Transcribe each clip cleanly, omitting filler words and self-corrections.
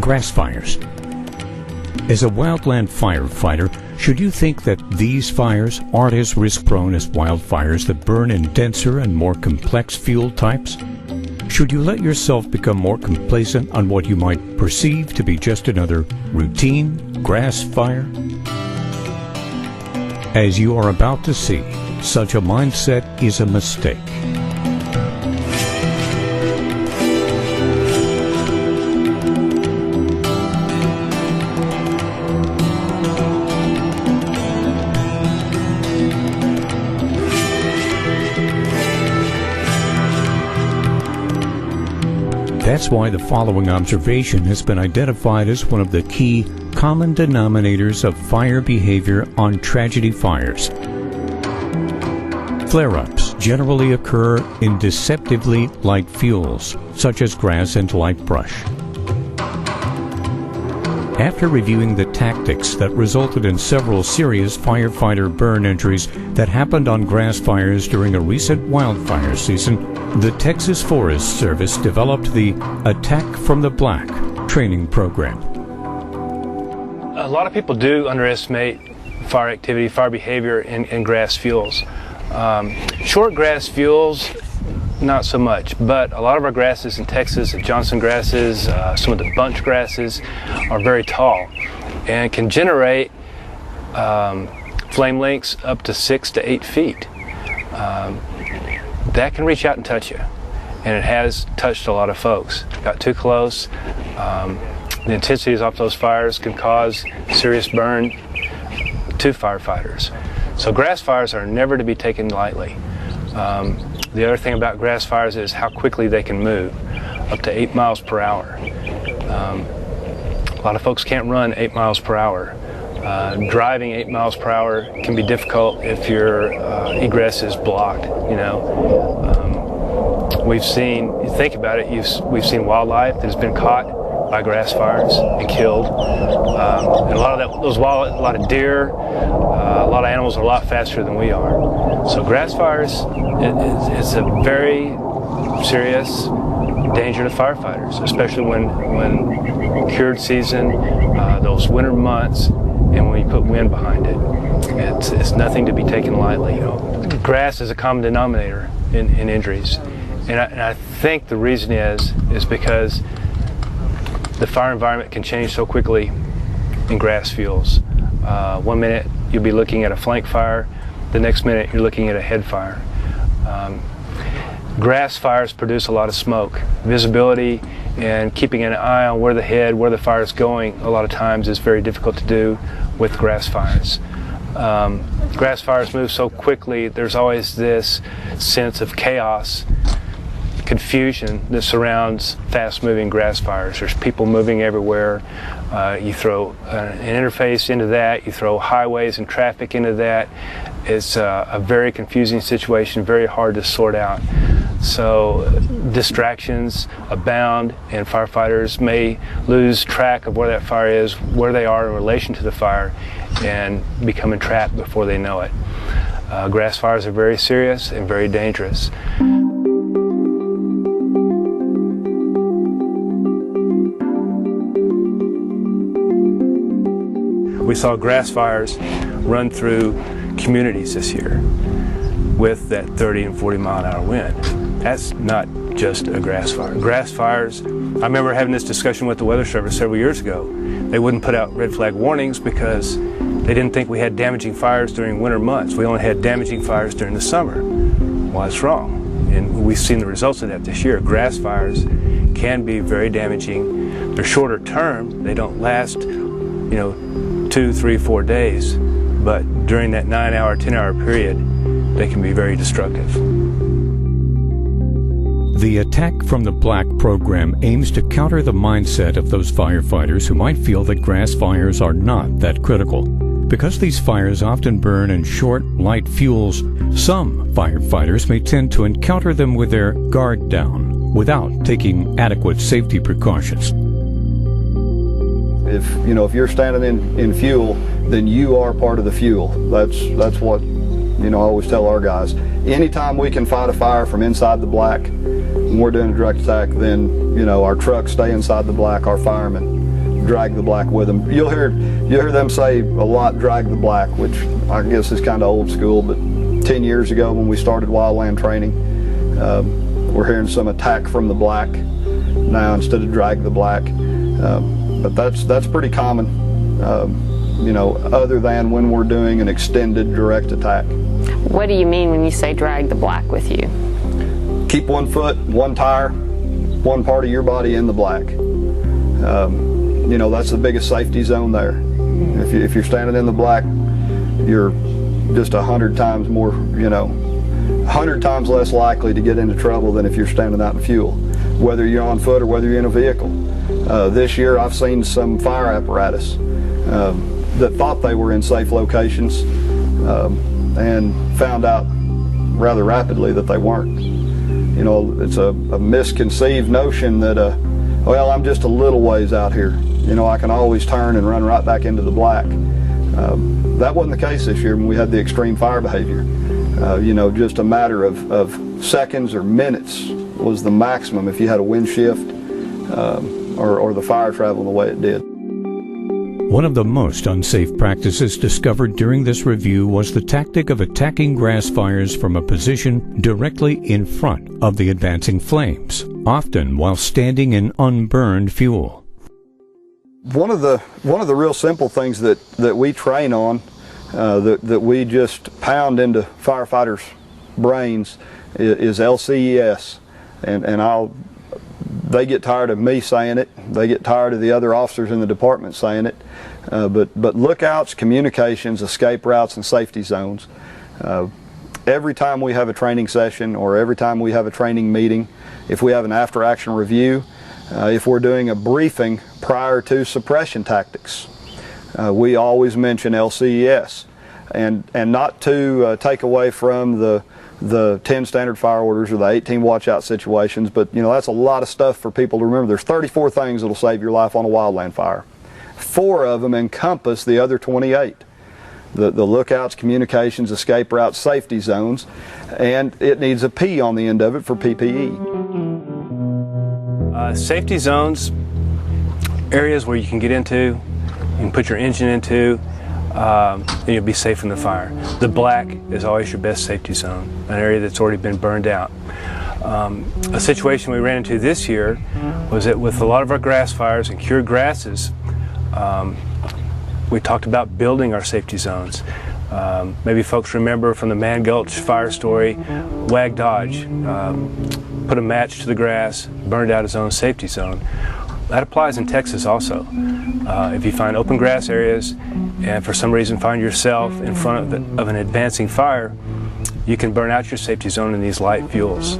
grass fires. As a wildland firefighter, should you think that these fires aren't as risk-prone as wildfires that burn in denser and more complex fuel types? Should you let yourself become more complacent on what you might perceive to be just another routine grass fire? As you are about to see, such a mindset is a mistake. That's why the following observation has been identified as one of the key common denominators of fire behavior on tragedy fires. Flare-ups generally occur in deceptively light fuels, such as grass and light brush. After reviewing the tactics that resulted in several serious firefighter burn injuries that happened on grass fires during a recent wildfire season, the Texas Forest Service developed the Attack from the Black training program. A lot of people do underestimate fire activity, fire behavior in grass fuels. Short grass fuels, not so much, but a lot of our grasses in Texas, the Johnson grasses, some of the bunch grasses are very tall and can generate flame lengths up to 6 to 8 feet. That can reach out and touch you, and it has touched a lot of folks. Got too close. The intensities of those fires can cause serious burn to firefighters. So grass fires are never to be taken lightly. The other thing about grass fires is how quickly they can move, up to 8 miles per hour. A lot of folks can't run 8 miles per hour. Driving 8 miles per hour can be difficult if your egress is blocked. We've seen, you think about it, we've seen wildlife that has been caught by grass fires and killed. And a lot of a lot of deer, a lot of animals are a lot faster than we are. So grass fires is a very serious danger to firefighters, especially when cured season, those winter months, and when you put wind behind it. It's nothing to be taken lightly. Grass is a common denominator in injuries. And I think the reason is because the fire environment can change so quickly in grass fuels. 1 minute you'll be looking at a flank fire, the next minute you're looking at a head fire. Grass fires produce a lot of smoke. Visibility and keeping an eye on where the fire is going a lot of times is very difficult to do with grass fires. Grass fires move so quickly, there's always this sense of chaos, confusion that surrounds fast-moving grass fires. There's people moving everywhere. You throw an interface into that, you throw highways and traffic into that. It's a very confusing situation, very hard to sort out. So distractions abound, and firefighters may lose track of where that fire is, where they are in relation to the fire, and become entrapped before they know it. Grass fires are very serious and very dangerous. We saw grass fires run through communities this year with that 30 and 40 mile an hour wind. That's not just a grass fire. Grass fires, I remember having this discussion with the Weather Service several years ago. They wouldn't put out red flag warnings because they didn't think we had damaging fires during winter months. We only had damaging fires during the summer. Well, that's wrong. And we've seen the results of that this year. Grass fires can be very damaging. They're shorter term. They don't last, 2, 3, 4 days. But during that 9-hour, 10-hour period, they can be very destructive. The Attack from the Black program aims to counter the mindset of those firefighters who might feel that grass fires are not that critical. Because these fires often burn in short, light fuels, some firefighters may tend to encounter them with their guard down, without taking adequate safety precautions. If you're standing in fuel, then you are part of the fuel. That's what I always tell our guys. Anytime we can fight a fire from inside the black, when we're doing a direct attack, then our trucks stay inside the black, our firemen, drag the black with them. You'll hear them say a lot, drag the black, which I guess is kind of old school, but 10 years ago when we started wildland training, we're hearing some attack from the black now instead of drag the black. But that's pretty common, you know, other than when we're doing an extended direct attack. What do you mean when you say drag the black with you? Keep one foot, one tire, one part of your body in the black. You know, that's the biggest safety zone there. If you're standing in the black, you're just 100 times more, you know, 100 times less likely to get into trouble than if you're standing out in fuel, whether you're on foot or whether you're in a vehicle. This year I've seen some fire apparatus that thought they were in safe locations and found out rather rapidly that they weren't. You know, it's a misconceived notion that, well, I'm just a little ways out here. You know, I can always turn and run right back into the black. That wasn't the case this year when we had the extreme fire behavior. You know, just a matter of seconds or minutes was the maximum if you had a wind shift or the fire traveling the way it did. One of the most unsafe practices discovered during this review was the tactic of attacking grass fires from a position directly in front of the advancing flames, often while standing in unburned fuel. One of the real simple things that we train on, that we just pound into firefighters' brains is LCES, and they get tired of me saying it. They get tired of the other officers in the department saying it. But lookouts, communications, escape routes, and safety zones. Every time we have a training session or every time we have a training meeting, if we have an after-action review, if we're doing a briefing prior to suppression tactics, we always mention LCES, and not to take away from the 10 standard fire orders or the 18 watch out situations, but you know, that's a lot of stuff for people to remember. There's 34 things that'll save your life on a wildland fire. 4 of them encompass the other 28. The lookouts, communications, escape routes, safety zones, and it needs a P on the end of it for PPE. Safety zones, areas where you can get into, you can put your engine into, and you'll be safe from the fire. The black is always your best safety zone, an area that's already been burned out. A situation we ran into this year was that with a lot of our grass fires and cured grasses, we talked about building our safety zones. Maybe folks remember from the Man Gulch fire story, Wag Dodge put a match to the grass, burned out his own safety zone. That applies in Texas also. If you find open grass areas and for some reason find yourself in front of an advancing fire, you can burn out your safety zone in these light fuels.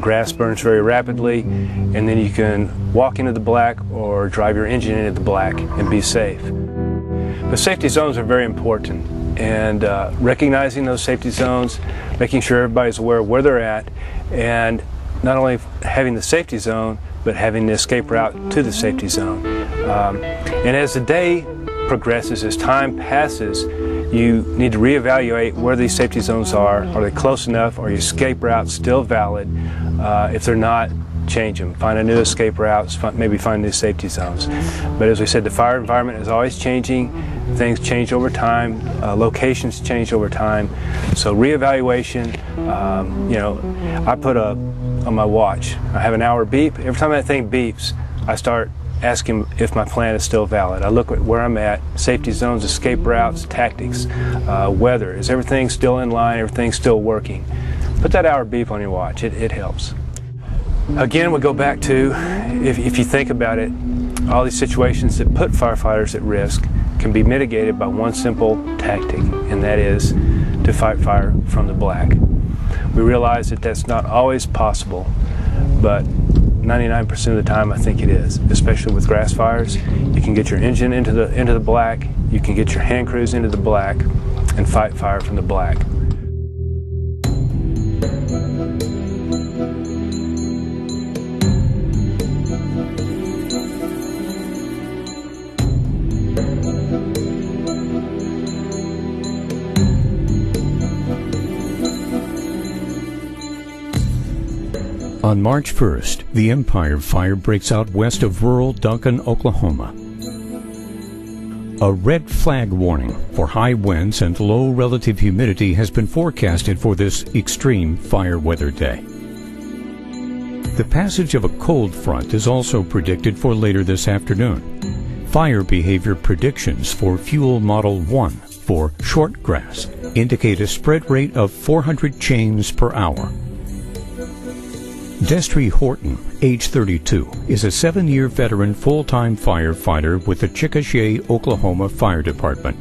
Grass burns very rapidly, and then you can walk into the black or drive your engine into the black and be safe. The safety zones are very important, and recognizing those safety zones, making sure everybody's aware of where they're at, and not only having the safety zone, but having the escape route to the safety zone. And as the day progresses, as time passes, you need to reevaluate where these safety zones are. Are they close enough? Are your escape routes still valid? If they're not, change them. Find a new escape route, maybe find new safety zones. But as we said, the fire environment is always changing. Things change over time. Locations change over time. So reevaluation, you know, I put on my watch, I have an hour beep. Every time that thing beeps, I start asking if my plan is still valid. I look at where I'm at, safety zones, escape routes, tactics, weather. Is everything still in line? Everything still working? Put that hour beep on your watch. It helps. Again, we go back to, if you think about it, all these situations that put firefighters at risk can be mitigated by one simple tactic, and that is to fight fire from the black. We realize that that's not always possible, but 99% of the time I think it is, especially with grass fires. You can get your engine into the black, you can get your hand crews into the black, and fight fire from the black. On March 1st, the Empire Fire breaks out west of rural Duncan, Oklahoma. A red flag warning for high winds and low relative humidity has been forecasted for this extreme fire weather day. The passage of a cold front is also predicted for later this afternoon. Fire behavior predictions for Fuel Model 1 for short grass indicate a spread rate of 400 chains per hour. Destry Horton, age 32, is a 7-year veteran full-time firefighter with the Chickasha, Oklahoma Fire Department.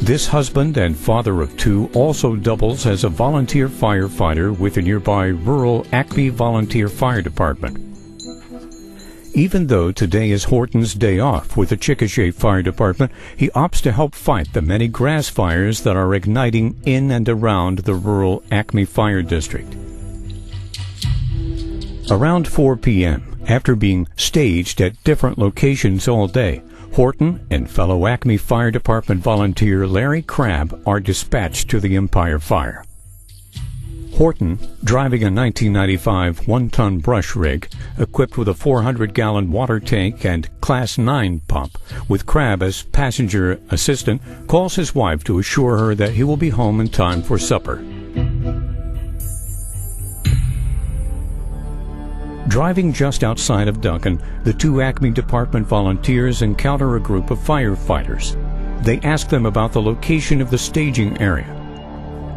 This husband and father of 2 also doubles as a volunteer firefighter with the nearby rural Acme Volunteer Fire Department. Even though today is Horton's day off with the Chickasha Fire Department, he opts to help fight the many grass fires that are igniting in and around the rural Acme Fire District. Around 4 p.m., after being staged at different locations all day, Horton and fellow Acme Fire Department volunteer Larry Crabb are dispatched to the Empire Fire. Horton, driving a 1995 one-ton brush rig equipped with a 400-gallon water tank and Class 9 pump, with Crabb as passenger assistant, calls his wife to assure her that he will be home in time for supper. Driving just outside of Duncan, the 2 Acme Department volunteers encounter a group of firefighters. They ask them about the location of the staging area.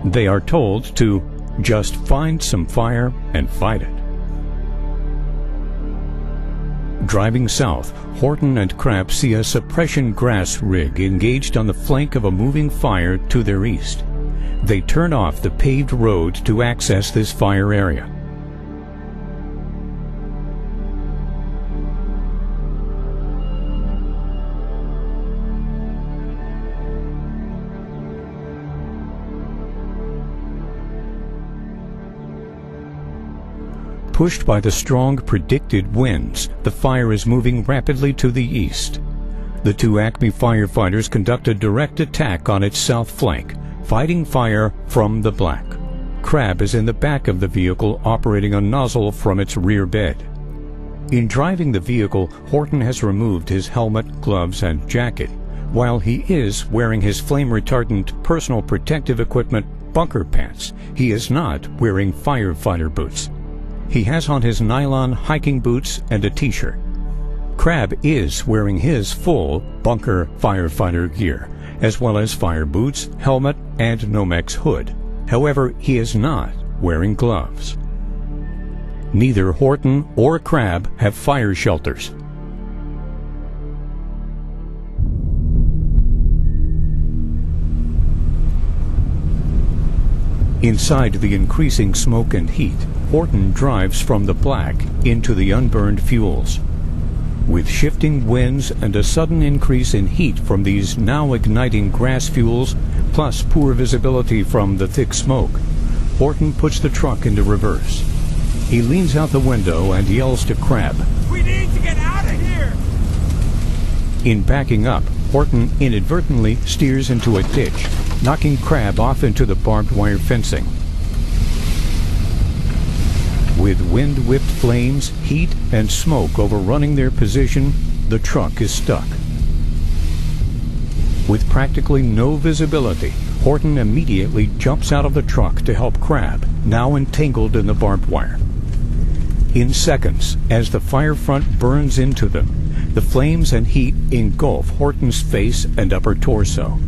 They are told to just find some fire and fight it. Driving south, Horton and Crabb see a suppression grass rig engaged on the flank of a moving fire to their east. They turn off the paved road to access this fire area. Pushed by the strong predicted winds, the fire is moving rapidly to the east. The 2 Acme firefighters conduct a direct attack on its south flank, fighting fire from the black. Crabb is in the back of the vehicle operating a nozzle from its rear bed. In driving the vehicle, Horton has removed his helmet, gloves, and jacket, while he is wearing his flame-retardant personal protective equipment bunker pants. He is not wearing firefighter boots. He has on his nylon hiking boots and a t-shirt. Crabb is wearing his full bunker firefighter gear, as well as fire boots, helmet, and Nomex hood. However, he is not wearing gloves. Neither Horton or Crabb have fire shelters. Inside the increasing smoke and heat, Horton drives from the black into the unburned fuels. With shifting winds and a sudden increase in heat from these now igniting grass fuels, plus poor visibility from the thick smoke, Horton puts the truck into reverse. He leans out the window and yells to Crabb, "We need to get out of here!" In backing up, Horton inadvertently steers into a ditch, knocking Crabb off into the barbed wire fencing. With wind-whipped flames, heat, and smoke overrunning their position, the truck is stuck. With practically no visibility, Horton immediately jumps out of the truck to help Crabb, now entangled in the barbed wire. In seconds, as the fire front burns into them, the flames and heat engulf Horton's face and upper torso.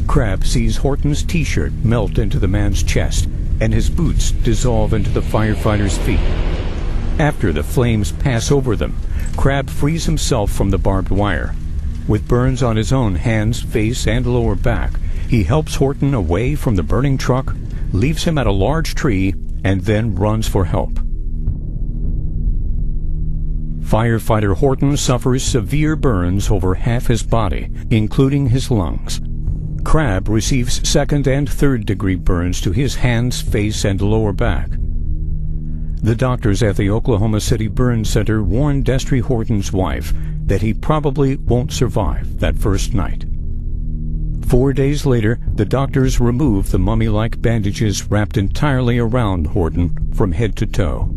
Crabb sees Horton's t-shirt melt into the man's chest, and his boots dissolve into the firefighter's feet. After the flames pass over them, Crabb frees himself from the barbed wire. With burns on his own hands, face, and lower back, he helps Horton away from the burning truck, leaves him at a large tree, and then runs for help. Firefighter Horton suffers severe burns over half his body, including his lungs. Crabb receives second and third degree burns to his hands, face, and lower back. The doctors at the Oklahoma City Burn Center warned Destry Horton's wife that he probably won't survive that first night. 4 days later, the doctors removed the mummy-like bandages wrapped entirely around Horton from head to toe.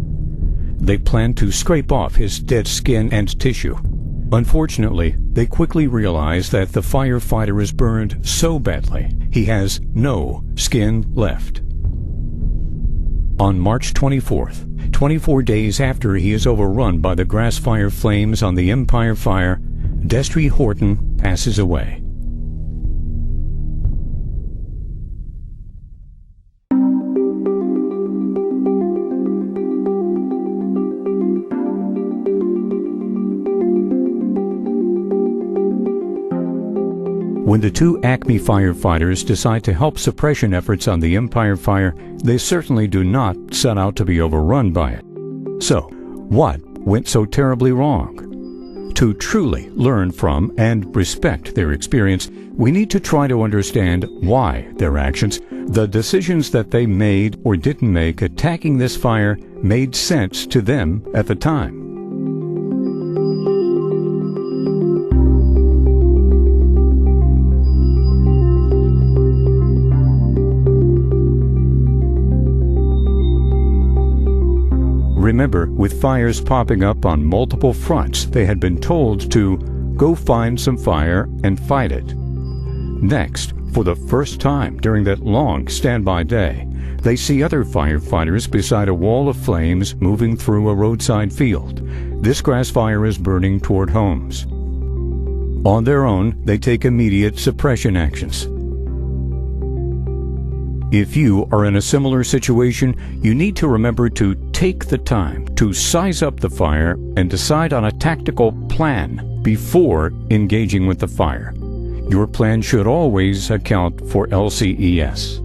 They planned to scrape off his dead skin and tissue. Unfortunately, they quickly realize that the firefighter is burned so badly he has no skin left. On March 24th, 24 days after he is overrun by the grass fire flames on the Empire Fire, Destry Horton passes away. When the two Acme firefighters decide to help suppression efforts on the Empire Fire, they certainly do not set out to be overrun by it. So, what went so terribly wrong? To truly learn from and respect their experience, we need to try to understand why their actions, the decisions that they made or didn't make attacking this fire, made sense to them at the time. Remember, with fires popping up on multiple fronts, they had been told to go find some fire and fight it. Next, for the first time during that long standby day, they see other firefighters beside a wall of flames moving through a roadside field. This grass fire is burning toward homes. On their own, they take immediate suppression actions. If you are in a similar situation, you need to remember to take the time to size up the fire and decide on a tactical plan before engaging with the fire. Your plan should always account for LCES.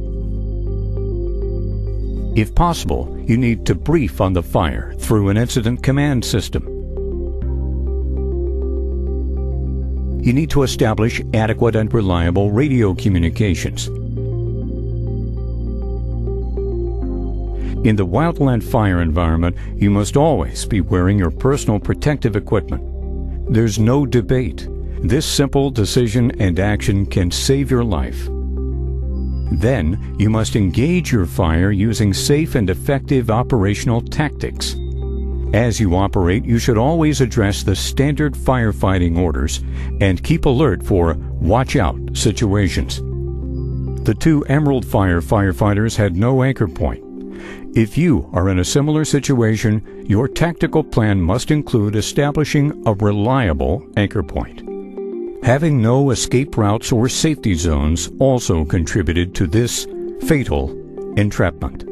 If possible, you need to brief on the fire through an incident command system. You need to establish adequate and reliable radio communications. In the wildland fire environment, you must always be wearing your personal protective equipment. There's no debate. This simple decision and action can save your life. Then, you must engage your fire using safe and effective operational tactics. As you operate, you should always address the standard firefighting orders and keep alert for watch out situations. The two Emerald Fire firefighters had no anchor point. If you are in a similar situation, your tactical plan must include establishing a reliable anchor point. Having no escape routes or safety zones also contributed to this fatal entrapment.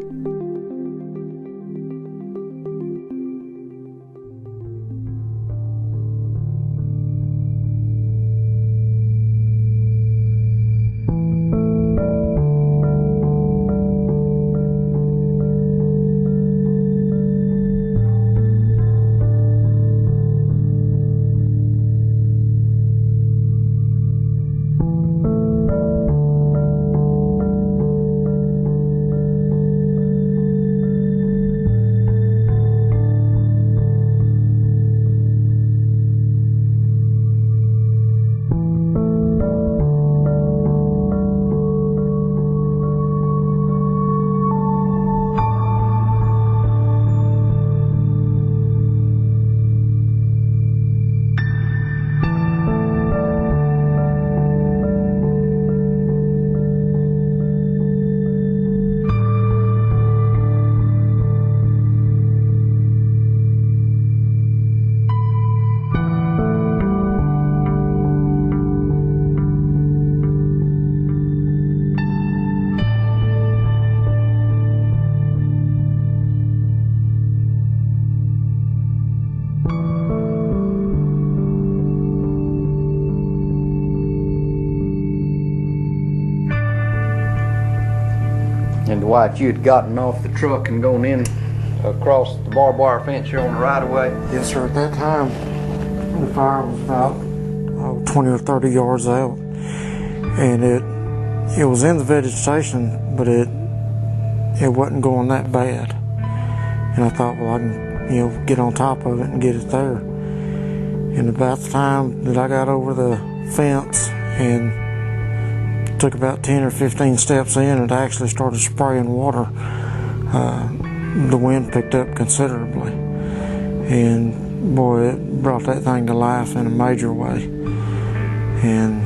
And Dwight, you had gotten off the truck and gone in across the barbed wire fence here on the right of way? Yes, sir. At that time, the fire was about 20 or 30 yards out, and it was in the vegetation, but it wasn't going that bad. And I thought, well, I can get on top of it and get it there. And about the time that I got over the fence and took about 10 or 15 steps in, and actually started spraying water. The wind picked up considerably, and boy, it brought that thing to life in a major way. And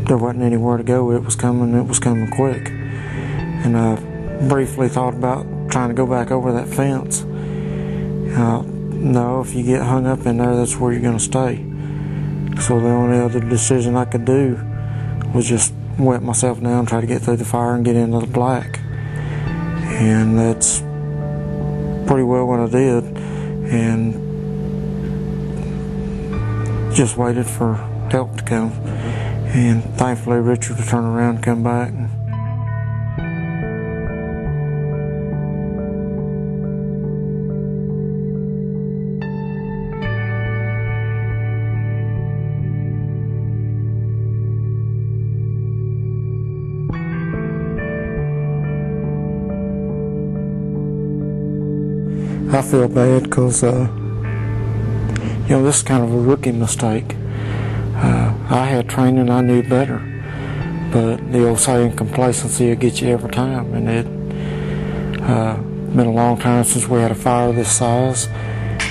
there wasn't anywhere to go. It was coming quick. And I briefly thought about trying to go back over that fence. No, if you get hung up in there, that's where you're going to stay. So the only other decision I could do was just wet myself down, try to get through the fire and get into the black. And that's pretty well what I did. And just waited for help to come. And thankfully Richard would turn around and come back. I feel bad because, this is kind of a rookie mistake. I had training, I knew better, but the old saying, complacency will get you every time, and it been a long time since we had a fire this size,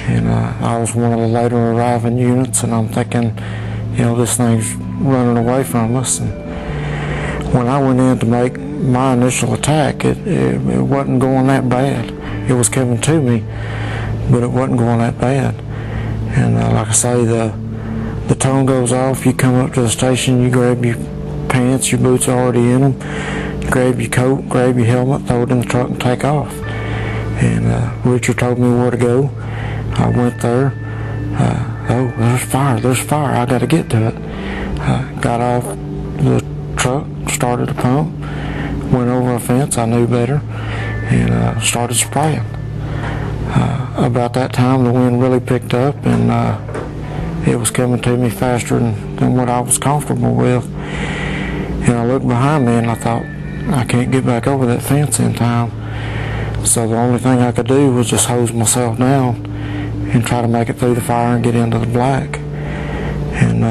and I was one of the later arriving units, and I'm thinking, this thing's running away from us. And when I went in to make my initial attack, it wasn't going that bad. It was coming to me, but it wasn't going that bad. And like I say, the tone goes off, you come up to the station, you grab your pants, your boots are already in them, grab your coat, grab your helmet, throw it in the truck and take off. And Richard told me where to go. I went there. Oh, there's fire, I got to get to it. Got off the truck, started the pump, went over a fence, I knew better, and started spraying. About that time the wind really picked up, and it was coming to me faster than what I was comfortable with. And I looked behind me and I thought, I can't get back over that fence in time. So the only thing I could do was just hose myself down and try to make it through the fire and get into the black. And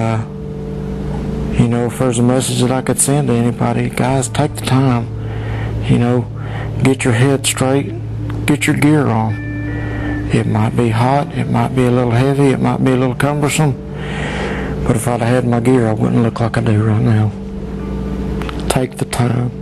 if there's a message that I could send to anybody, guys, take the time, get your head straight, get your gear on. It might be hot, it might be a little heavy, it might be a little cumbersome, but if I'd have had my gear, I wouldn't look like I do right now. Take the time.